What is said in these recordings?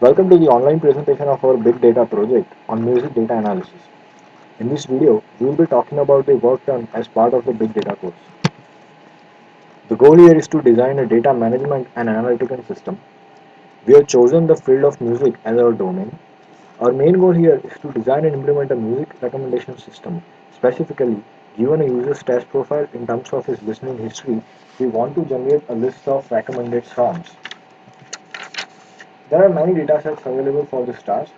Welcome to the online presentation of our big data project on music data analysis. In this video, we will be talking about the work done as part of the big data course. The goal here is to design a data management and analytical system. We have chosen the field of music as our domain. Our main goal here is to design and implement a music recommendation system. Specifically, given a user's taste profile in terms of his listening history, we want to generate a list of recommended songs. There are many datasets available for this task.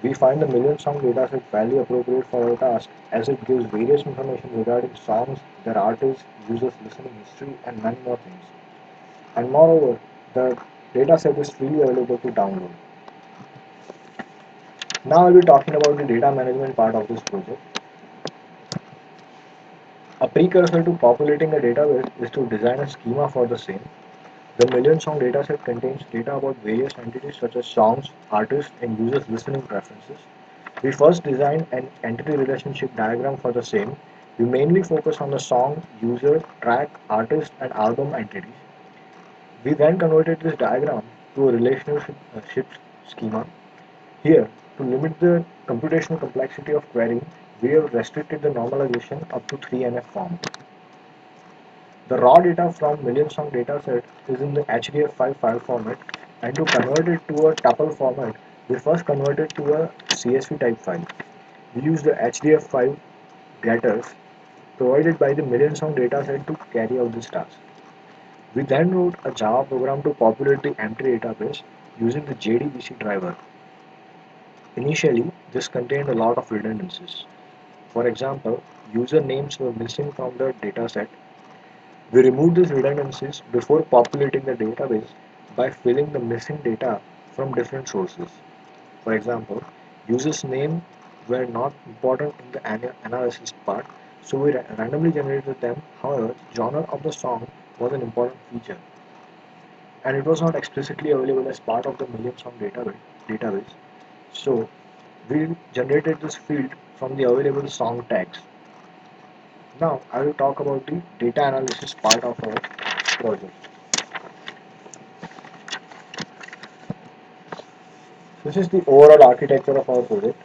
We find the million song dataset fairly appropriate for our task as it gives various information regarding songs, their artists, users' listening history, and many more things. And moreover, the dataset is freely available to download. Now I'll be talking about the data management part of this project. A precursor to populating a database is to design a schema for the same. The million song dataset contains data about various entities such as songs, artists, and users' listening preferences. We first designed an entity relationship diagram for the same. We mainly focus on the song, user, track, artist, and album entities. We then converted this diagram to a relationship schema. Here, to limit the computational complexity of querying, we have restricted the normalization up to 3NF form. The raw data from million song dataset is in the HDF5 file format, and to convert it to a tuple format, we first convert it to a CSV type file. We use the HDF5 getters provided by the million song dataset to carry out this task. We then wrote a Java program to populate the empty database using the JDBC driver. Initially, this contained a lot of redundancies. For example, user names were missing from the dataset. We removed these redundancies before populating the database by filling the missing data from different sources. For example, users' name were not important in the analysis part, so we randomly generated them. However, genre of the song was an important feature, and it was not explicitly available as part of the million song database. So we generated this field from the available song tags. Now I will talk about the data analysis part of our project. This is the overall architecture of our project.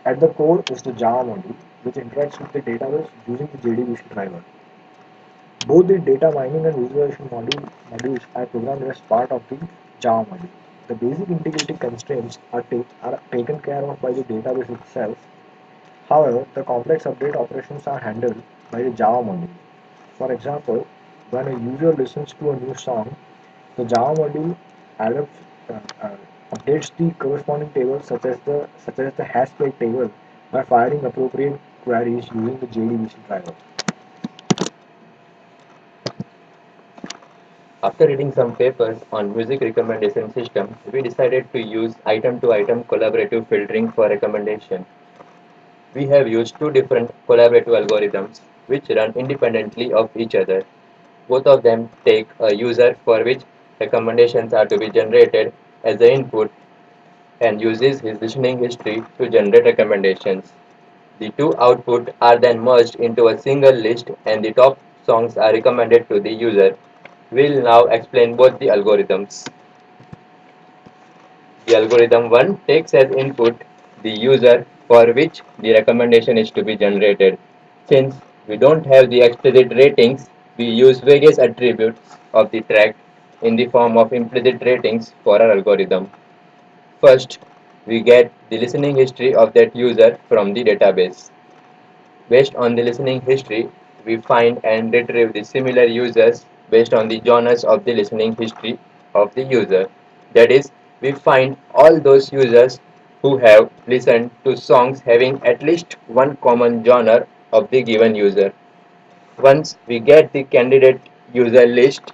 At the core is the Java module, which interacts with the database using the JDBC driver. Both the data mining and visualization modules are programmed as part of the Java module. The basic integrity constraints are taken care of by the database itself. However, the complex update operations are handled by the Java module. For example, when a user listens to a new song, the Java module adapts, updates the corresponding table such as the hash plate table by firing appropriate queries using the JDBC driver. After reading some papers on music recommendation system, we decided to use item-to-item collaborative filtering for recommendation. We have used two different collaborative algorithms which run independently of each other. Both of them take a user for which recommendations are to be generated as the input and uses his listening history to generate recommendations. The two outputs are then merged into a single list and the top songs are recommended to the user. We'll now explain both the algorithms. The algorithm 1 takes as input the user for which the recommendation is to be generated. Since we don't have the explicit ratings, we use various attributes of the track in the form of implicit ratings for our algorithm. First, we get the listening history of that user from the database. Based on the listening history, we find and retrieve the similar users based on the genres of the listening history of the user. That is, we find all those users who have listened to songs having at least one common genre of the given user. Once we get the candidate user list,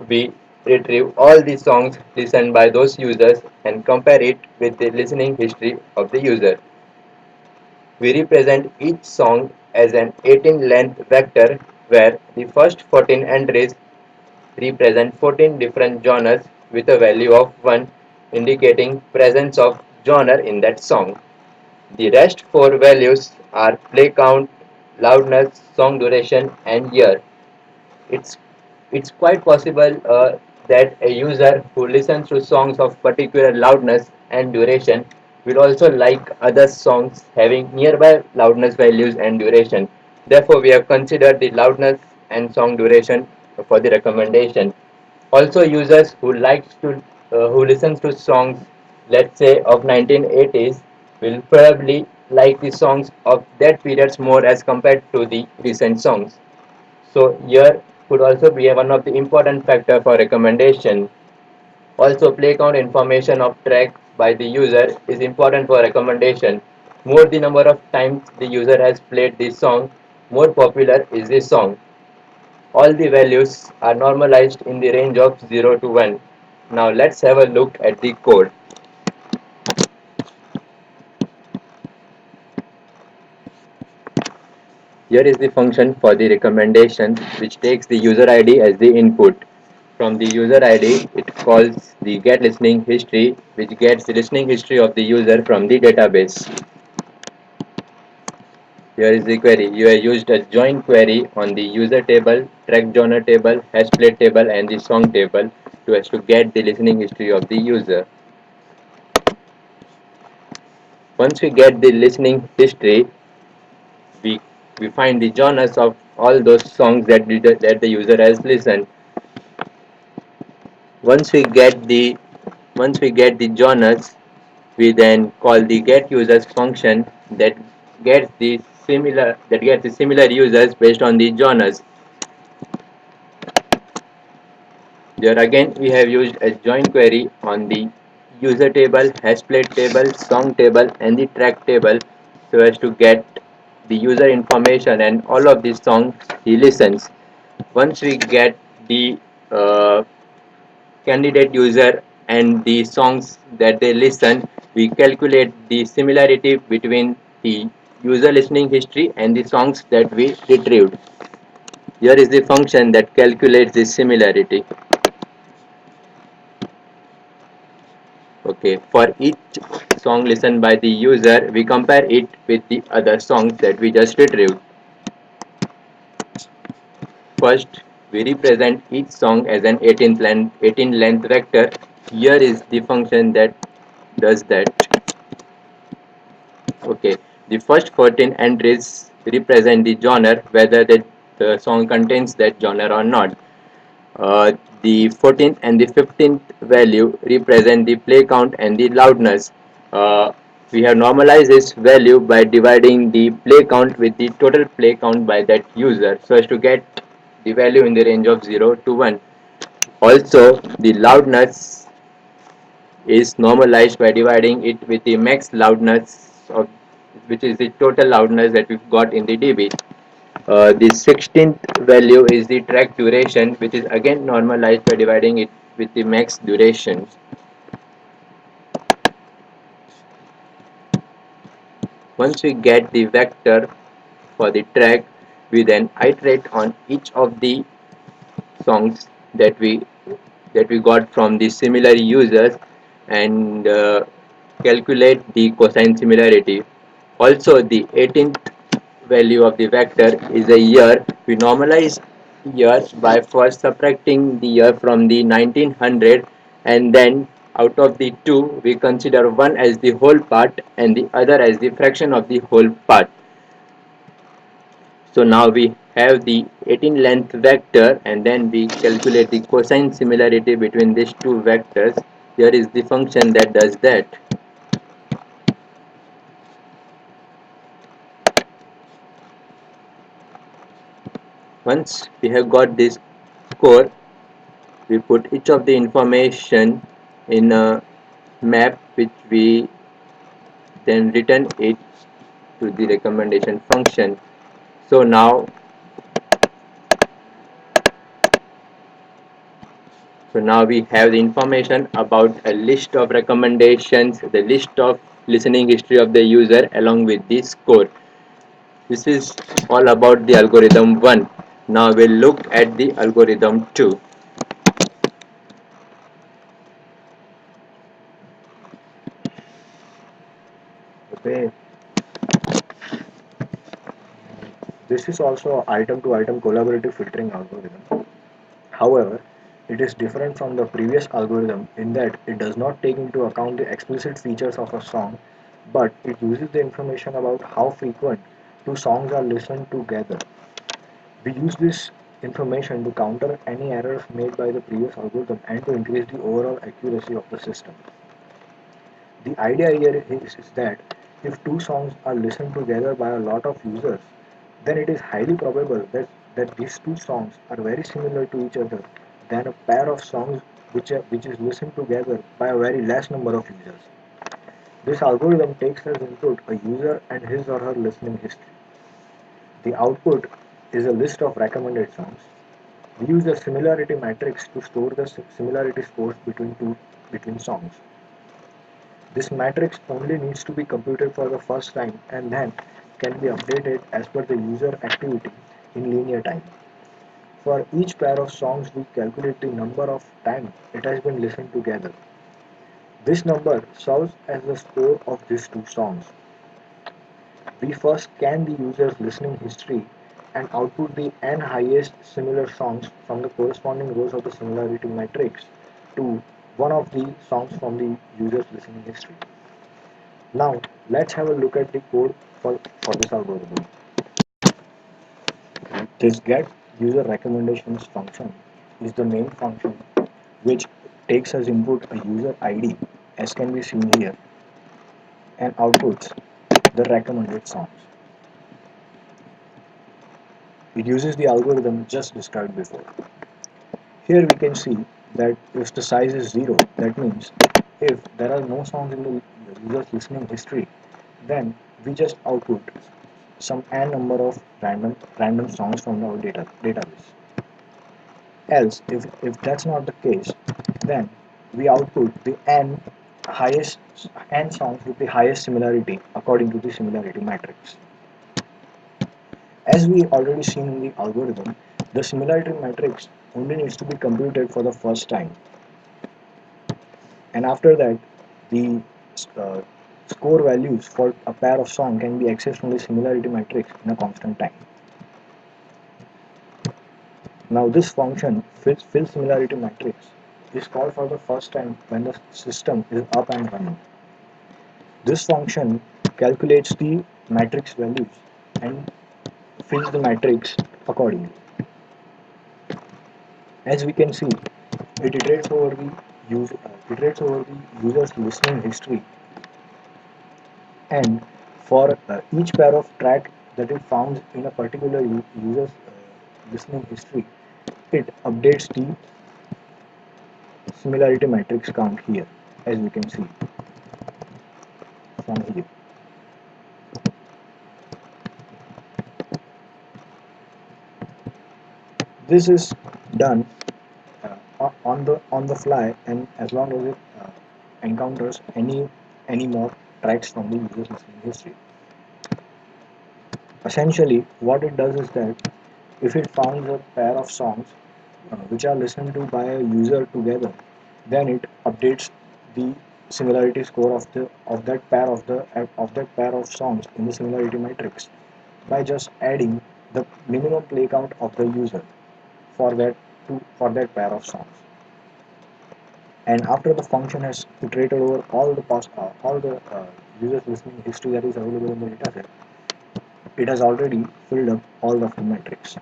we retrieve all the songs listened by those users and compare it with the listening history of the user. We represent each song as an 18-length vector where the first 14 entries represent 14 different genres with a value of 1 indicating presence of genre in that song. The rest 4 values are play count, loudness, song duration and year. It's it's quite possible that a user who listens to songs of particular loudness and duration will also like other songs having nearby loudness values and duration. Therefore, we have considered the loudness and song duration for the recommendation. Also, users who listens to songs, let's say of 1980s, will probably like the songs of that periods more as compared to the recent songs. So here could also be one of the important factor for recommendation. Also, play count information of track by the user is important for recommendation. More the number of times the user has played the song, more popular is the song. All the values are normalized in the range of 0 to 1. Now let's have a look at the code. Here is the function for the recommendation which takes the user ID as the input. From the user ID, it calls the get listening history which gets the listening history of the user from the database. Here is the query. You have used a join query on the user table, track genre table, hash plate table and the song table to get the listening history of the user. Once we get the listening history, we we find the genres of all those songs that the user has listened. Once we get the once we get the genres, we then call the get users function that gets the similar users based on the genres. There again we have used a join query on the user table, hash plate table, song table and the track table so as to get the user information and all of these songs he listens. Once we get the uh, candidate user and the songs that they listen, we calculate the similarity between the user listening history and the songs that we retrieved. Here is the function that calculates the similarity. Okay, for each song listened by the user, we compare it with the other songs that we just retrieved. First, we represent each song as an 18 length vector. Here is the function that does that. Okay, the first 14 entries represent the genre, whether the song contains that genre or not. The 14th and the 15th value represent the play count and the loudness. We have normalized this value by dividing the play count with the total play count by that user so as to get the value in the range of 0 to 1. Also, the loudness is normalized by dividing it with the max loudness of which is the total loudness that we've got in the dB. The 16th value is the track duration which is again normalized by dividing it with the max duration. Once we get the vector for the track, we then iterate on each of the songs that we got from the similar users and calculate the cosine similarity. Also, the 18th value of the vector is a year. We normalize years by first subtracting the year from the 1900 and then out of the two we consider one as the whole part and the other as the fraction of the whole part. So now we have the 18 length vector and then we calculate the cosine similarity between these two vectors. Here is the function that does that. Once we have got this score, we put each of the information in a map which we then return it to the recommendation function. So now we have the information about a list of recommendations, the list of listening history of the user along with the score. This is all about the algorithm 1. Now we'll look at the algorithm 2. Okay, this is also item to item collaborative filtering algorithm. However, It is different from the previous algorithm in that it does not take into account the explicit features of a song, but it uses the information about how frequent two songs are listened together. We use this information to counter any errors made by the previous algorithm and to increase the overall accuracy of the system. The idea here is that if two songs are listened together by a lot of users, then it is highly probable that these two songs are very similar to each other than a pair of songs which is listened together by a very less number of users. This algorithm takes as input a user and his or her listening history. The output is a list of recommended songs. We use a similarity matrix to store the similarity scores between songs. This matrix only needs to be computed for the first time and then can be updated as per the user activity in linear time. For each pair of songs, we calculate the number of times it has been listened together. This number serves as the score of these two songs. We first scan the user's listening history and output the n highest similar songs from the corresponding rows of the similarity matrix to one of the songs from the user's listening history. Now, let's have a look at the code for this algorithm. This get user recommendations function is the main function which takes as input a user ID as can be seen here and outputs the recommended songs. It uses the algorithm just described before. Here we can see that if the size is 0, that means if there are no songs in the user's listening history, then we just output some n number of random songs from our database. Else, if that's not the case, then we output the highest n songs with the highest similarity according to the similarity matrix. As we already seen in the algorithm, the similarity matrix only needs to be computed for the first time, and after that, the uh, score values for a pair of songs can be accessed from the similarity matrix in a constant time. Now, this function fill similarity matrix is called for the first time when the system is up and running. This function calculates the matrix values and fills the matrix accordingly. As we can see, it iterates over the user's listening history, and for each pair of track that it found in a particular user's listening history, it updates the similarity matrix count here, as we can see from here. This is done on the fly, and as long as it encounters any more tracks from the user's listening history. Essentially, what it does is that if it finds a pair of songs which are listened to by a user together, then it updates the similarity score of that pair of songs in the similarity matrix by just adding the minimum play count of the user for for that pair of songs. And after the function has iterated over all the user's listening history that is available in the dataset, it has already filled up all of the metrics.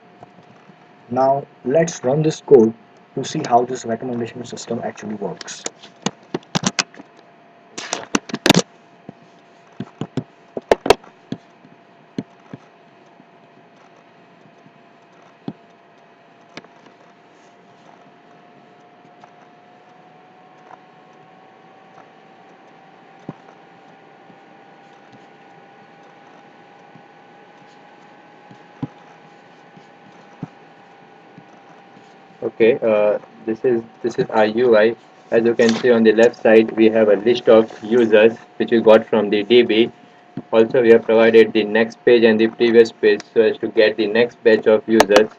Now let's run this code to see how this recommendation system actually works. Okay, this is our UI. As you can see on the left side, we have a list of users which we got from the DB. Also, we have provided the next page and the previous page so as to get the next batch of users.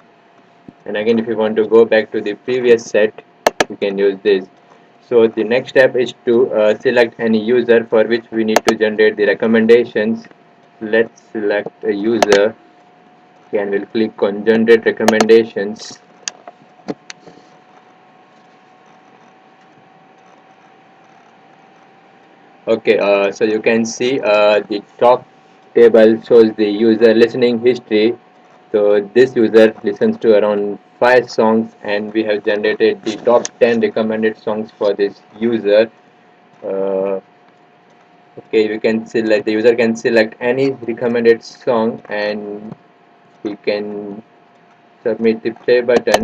And again, if you want to go back to the previous set, you can use this. So the next step is to select any user for which we need to generate the recommendations. Let's select a user and we'll click on generate recommendations. Okay, so you can see the top table shows the user listening history. So this user listens to around 5 songs, and we have generated the top 10 recommended songs for this user. Uh, okay, we can select, the user can select any recommended song, and he can submit the play button.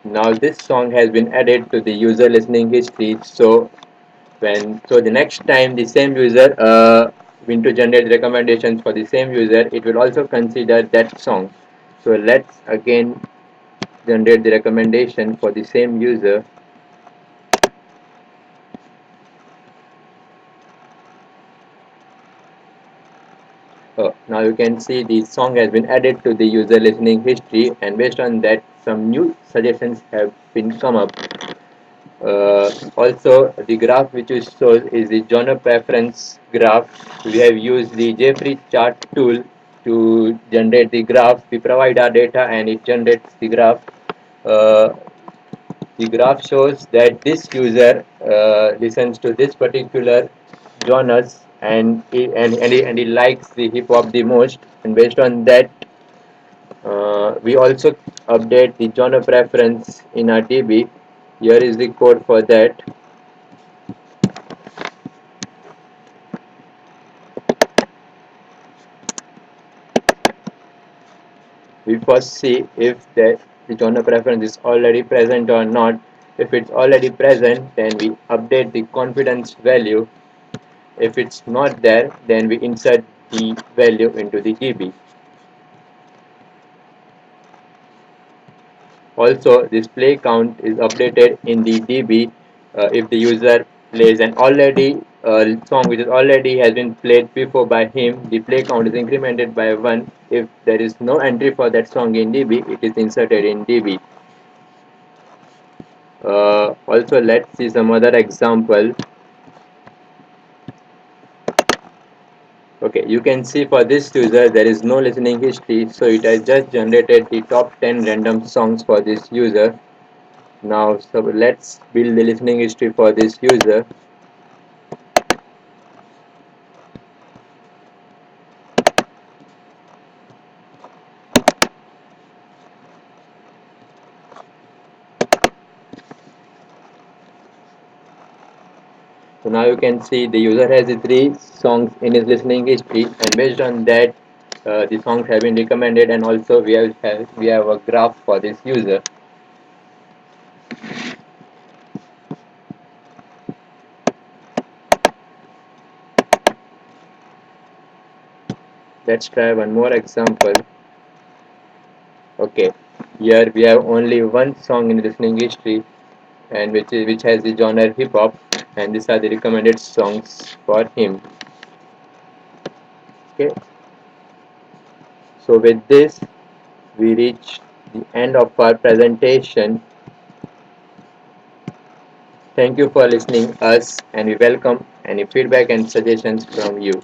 Now this song has been added to the user listening history. So the next time the same user going to generate recommendations for the same user, it will also consider that song. So let's again generate the recommendation for the same user. Now you can see the song has been added to the user listening history, and based on that some new suggestions have been come up. Also, the graph which is shows is the genre preference graph. We have used the Jeffrey chart tool to generate the graph. We provide our data and it generates the graph. Uh, the graph shows that this user listens to this particular genres, and he likes the hip hop the most. And based on that, we also update the genre preference in our DB. Here is the code for that. We first see if the genre preference is already present or not. If it's already present, then we update the confidence value. If it's not there, then we insert the value into the DB. Also, this play count is updated in the DB if the user plays an already song which is already has been played before by him. The play count is incremented by 1. If there is no entry for that song in DB, it is inserted in DB. Also, let's see some other example. Okay, you can see for this user there is no listening history, so it has just generated the top 10 random songs for this user. Now, so let's build the listening history for this user. So now you can see the user has the 3 songs in his listening history, and based on that, the songs have been recommended, and also we have a graph for this user. Let's try one more example. Okay, here we have only one song in listening history, and which has the genre hip hop, and these are the recommended songs for him. Okay, so with this we reach the end of our presentation. Thank you for listening us, and we welcome any feedback and suggestions from you.